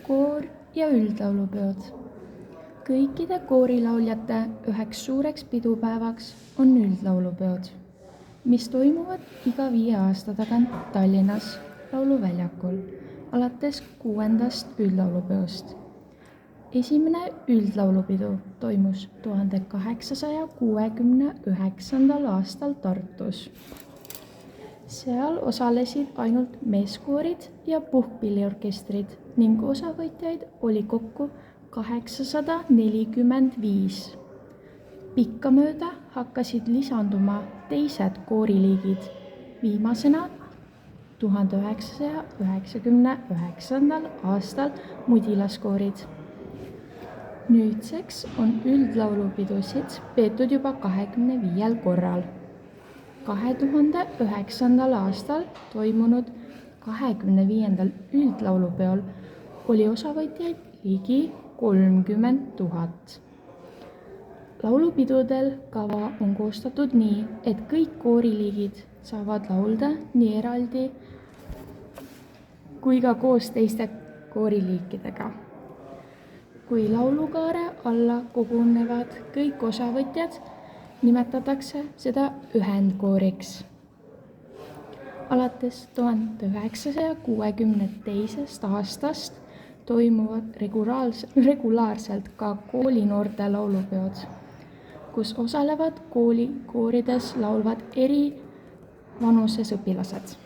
koor ja üldlaulupeod. Kõikide koorilauljate üheks suureks pidupäevaks on üldlaulupeod, mis toimuvad iga 5 aasta tagant Tallinnas Lauluväljakul alates 6. üldlaulupeost. Esimene üldlaulupidu toimus 1869. aastal Tartus. Seal osalesid ainult meeskoorid ja puhkpilliorkestrid ning osavõtjaid oli kokku 845. Pikkamööda hakkasid lisanduma teised kooriliigid, viimasena 1999. aastal mudilaskoorid. Nüüdseks on üldlaulupidusid peetud juba 25 korral. 2009. aastal toimunud 25. üldlaulupeol oli osavõtjaid ligi 30 000. Laulupidudel kava on koostatud nii, et kõik kooriliigid saavad laulda nii eraldi kui ka koos teiste kooriliikidega. Kui laulukaare alla kogunevad kõik osavõtjad, nimetatakse seda ühendkooriks. Alates 1962. aastast toimuvad regulaarselt ka koolinoorte laulupeod, kus osalevad koolikoorides laulvad eri vanuses õpilased.